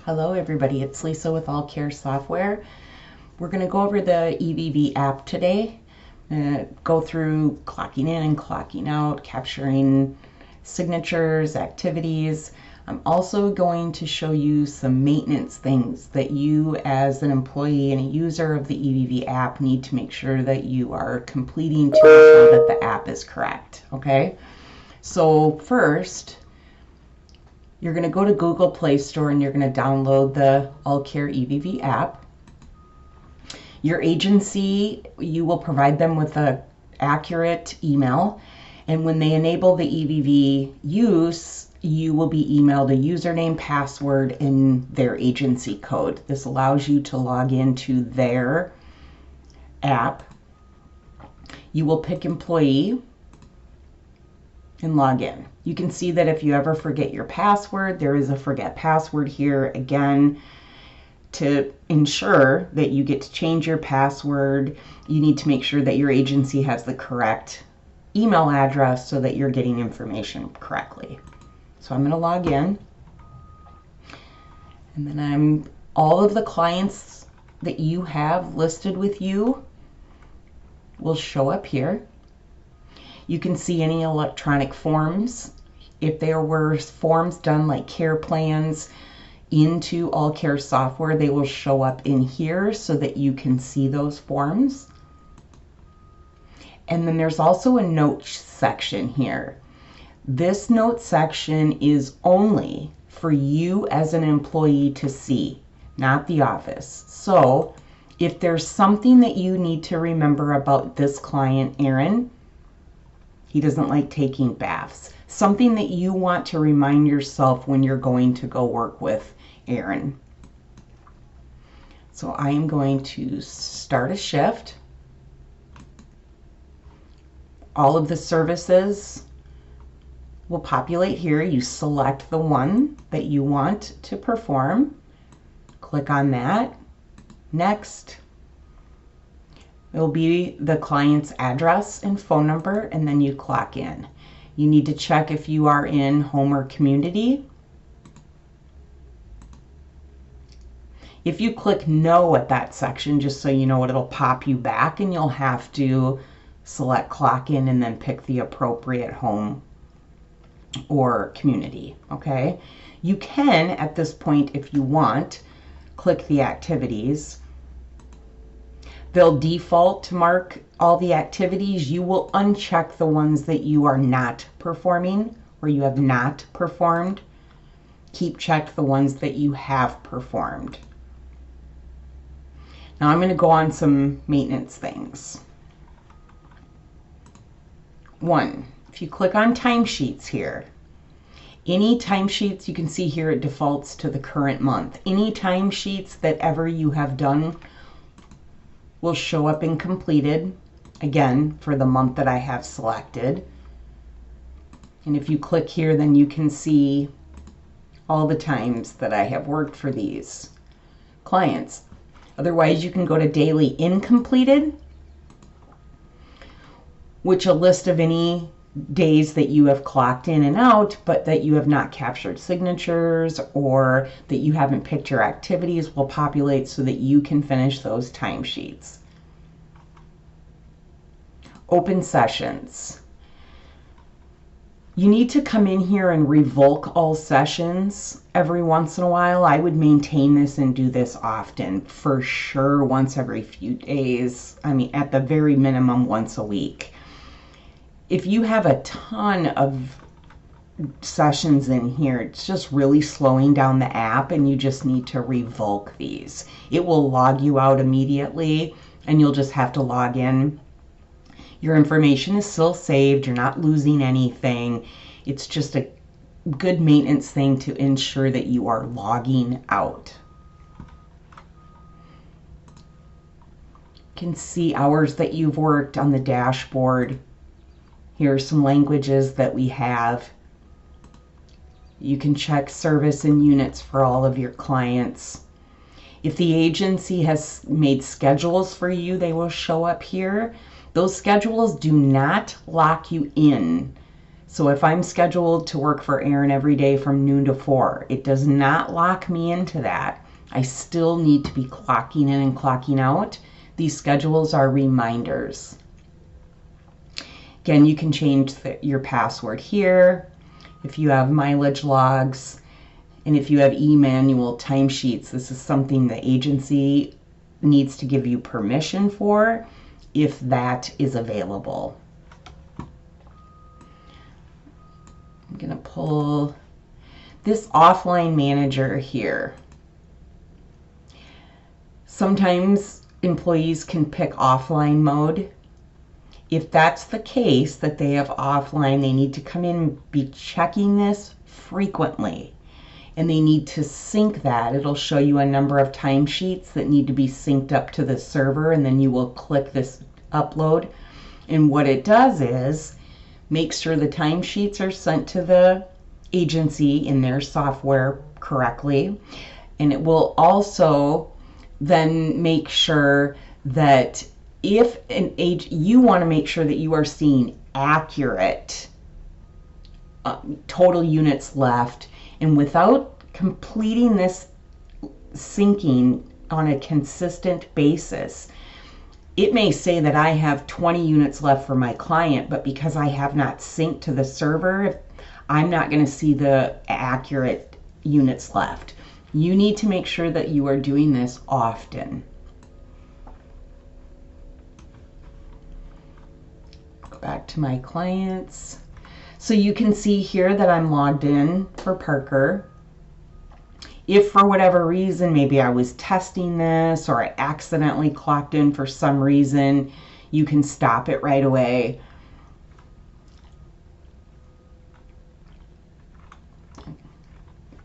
Hello everybody, it's Lisa with All Care Software. We're going to go over the EVV app today. Go through clocking in and clocking out, capturing signatures, activities. I'm also going to show you some maintenance things that you as an employee and a user of the EVV app need to make sure that you are completing to ensure that the app is correct. Okay, so first, you're going to go to Google Play Store and you're going to download the All Care EVV app. Your agency, you will provide them with an accurate email, and when they enable the EVV use, you will be emailed a username, password, and their agency code. This allows you to log into their app. You will pick employee and log in. You can see that if you ever forget your password, there is a forget password here. Again, to ensure that you get to change your password, you need to make sure that your agency has the correct email address so that you're getting information correctly. So I'm going to log in, and then all of the clients that you have listed with you will show up here. You can see any electronic forms. If there were forms done like care plans into All Care software, they will show up in here so that you can see those forms. And then there's also a notes section here. This note section is only for you as an employee to see, not the office. So if there's something that you need to remember about this client, Aaron, he doesn't like taking baths. Something that you want to remind yourself when you're going to go work with Aaron. So I am going to start a shift. All of the services will populate here. You select the one that you want to perform. Click on that. Next. It will be the client's address and phone number, and then you clock in. You need to check if you are in home or community. If you click no at that section, just so you know, it'll pop you back and you'll have to select clock in and then pick the appropriate home or community, okay? You can, at this point, if you want, click the activities. They'll default to mark all the activities. You will uncheck the ones that you are not performing or you have not performed. Keep checked the ones that you have performed. Now I'm going to go on some maintenance things. One, if you click on timesheets here, any timesheets you can see here, it defaults to the current month. Any timesheets that ever you have done will show up in completed, again, for the month that I have selected. And if you click here, then you can see all the times that I have worked for these clients. Otherwise, you can go to daily incompleted, which a list of any days that you have clocked in and out, but that you have not captured signatures or that you haven't picked your activities will populate so that you can finish those timesheets. Open sessions. You need to come in here and revoke all sessions every once in a while. I would maintain this and do this often, for sure once every few days. I mean, at the very minimum, once a week. If you have a ton of sessions in here, it's just really slowing down the app and you just need to revoke these. It will log you out immediately and you'll just have to log in. Your information is still saved. You're not losing anything. It's just a good maintenance thing to ensure that you are logging out. You can see hours that you've worked on the dashboard. Here are some languages that we have. You can check service and units for all of your clients. If the agency has made schedules for you, they will show up here. Those schedules do not lock you in So if I'm scheduled to work for Aaron every day from noon to 4, it does not lock me into that. I still need to be clocking in and clocking out. These schedules are reminders. Again, you can change your password here. If you have mileage logs, and if you have e-manual timesheets, this is something the agency needs to give you permission for if that is available. I'm going to pull this offline manager here. Sometimes employees can pick offline mode. If that's the case, that they have offline, they need to come in and be checking this frequently. And they need to sync that. It'll show you a number of timesheets that need to be synced up to the server, and then you will click this upload. And what it does is make sure the timesheets are sent to the agency in their software correctly. And it will also then make sure that if you want to make sure that you are seeing accurate total units left, and without completing this syncing on a consistent basis, it may say that I have 20 units left for my client, but because I have not synced to the server, I'm not going to see the accurate units left. You need to make sure that you are doing this often. Go back to my clients. So you can see here that I'm logged in for Parker. If for whatever reason, maybe I was testing this or I accidentally clocked in for some reason, you can stop it right away.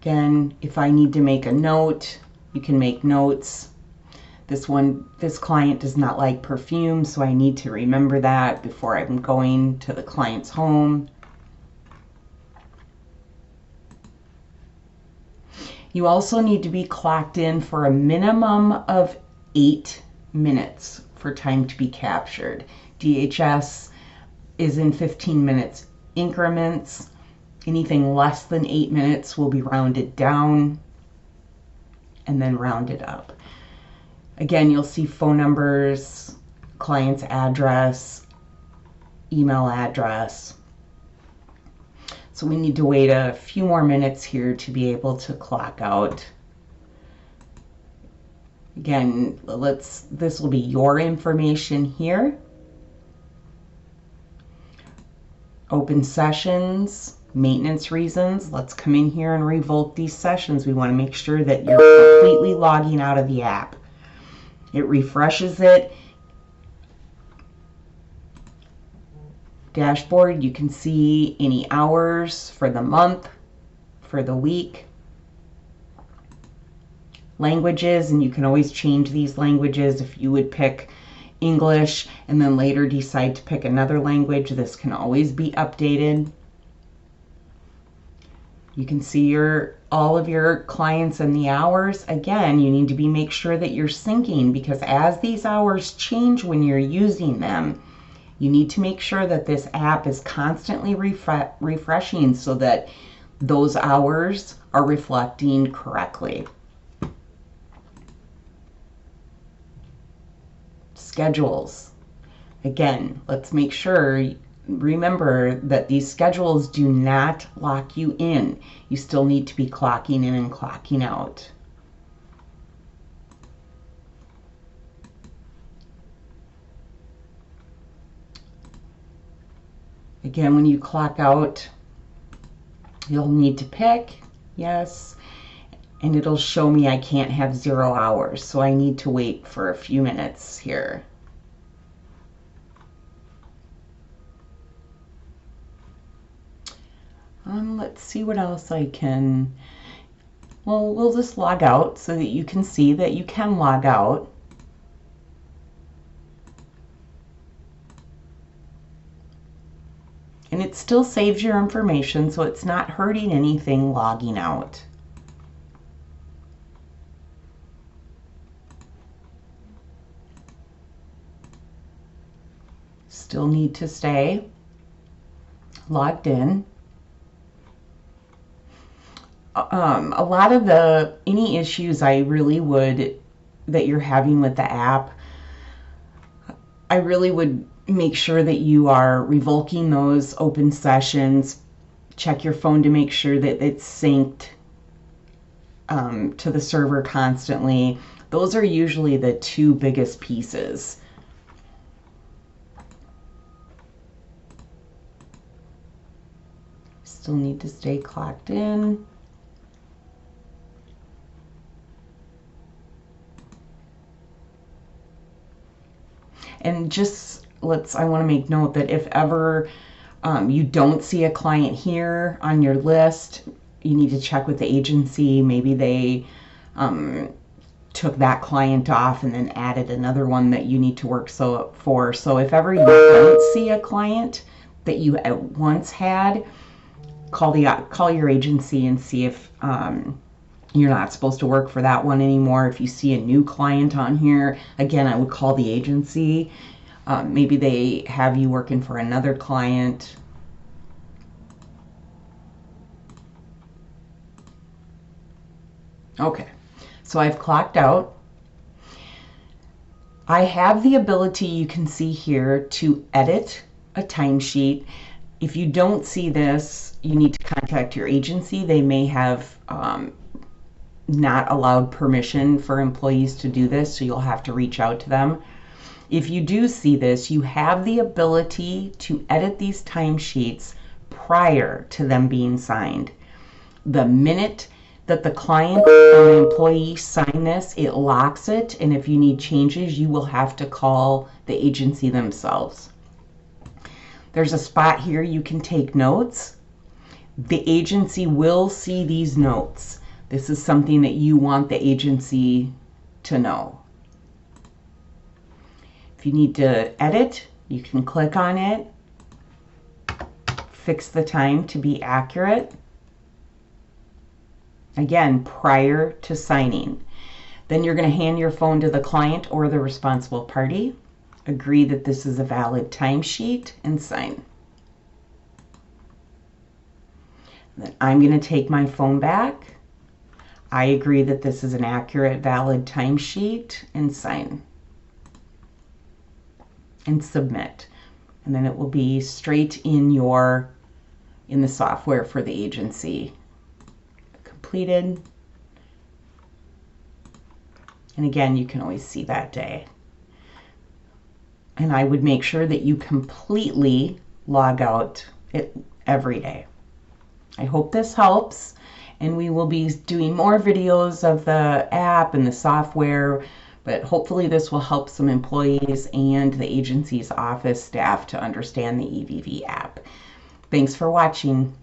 Again, if I need to make a note, you can make notes. This client does not like perfume, so I need to remember that before I'm going to the client's home. You also need to be clocked in for a minimum of 8 minutes for time to be captured. DHS is in 15 minutes increments. Anything less than 8 minutes will be rounded down and then rounded up. Again, you'll see phone numbers, client's address, email address. So we need to wait a few more minutes here to be able to clock out. Again, this will be your information here. Open sessions, maintenance reasons. Let's come in here and revoke these sessions. We want to make sure that you're completely logging out of the app. It refreshes it. Dashboard, you can see any hours for the month, for the week. Languages, and you can always change these languages. If you would pick English and then later decide to pick another language, this can always be updated. You can see all of your clients and the hours. Again, you need to make sure that you're syncing, because as these hours change when you're using them, you need to make sure that this app is constantly refreshing so that those hours are reflecting correctly. Schedules. Again, let's make sure, remember that these schedules do not lock you in. You still need to be clocking in and clocking out. Again, when you clock out, you'll need to pick yes, and it'll show me I can't have 0 hours, so I need to wait for a few minutes here. Let's see what else I can. Well, we'll just log out so that you can see that you can log out. And it still saves your information, so it's not hurting anything logging out. Still need to stay logged in. A lot of any issues that you're having with the app, I really would make sure that you are revoking those open sessions. Check your phone to make sure that it's synced to the server constantly. Those are usually the two biggest pieces. Still need to stay clocked in. And just I want to make note that if ever you don't see a client here on your list, you need to check with the agency. Maybe they took that client off and then added another one that you need to work for. So if ever you don't see a client that you at once had, call your agency and see if you're not supposed to work for that one anymore. If you see a new client on here, again, I would call the agency. Maybe they have you working for another client. Okay, so I've clocked out. I have the ability, you can see here, to edit a timesheet. If you don't see this, you need to contact your agency. They may have not allowed permission for employees to do this, so you'll have to reach out to them. If you do see this, you have the ability to edit these timesheets prior to them being signed. The minute that the client and the employee sign this, it locks it, and if you need changes, you will have to call the agency themselves. There's a spot here you can take notes. The agency will see these notes. This is something that you want the agency to know. If you need to edit, you can click on it, fix the time to be accurate. Again, prior to signing. Then you're going to hand your phone to the client or the responsible party, agree that this is a valid timesheet, and sign. Then I'm going to take my phone back. I agree that this is an accurate, valid timesheet, and sign. And submit. And then it will be straight in the software for the agency. Completed. And again, you can always see that day. And I would make sure that you completely log out every day. I hope this helps, and we will be doing more videos of the app and the software, but hopefully this will help some employees and the agency's office staff to understand the EVV app. Thanks for watching.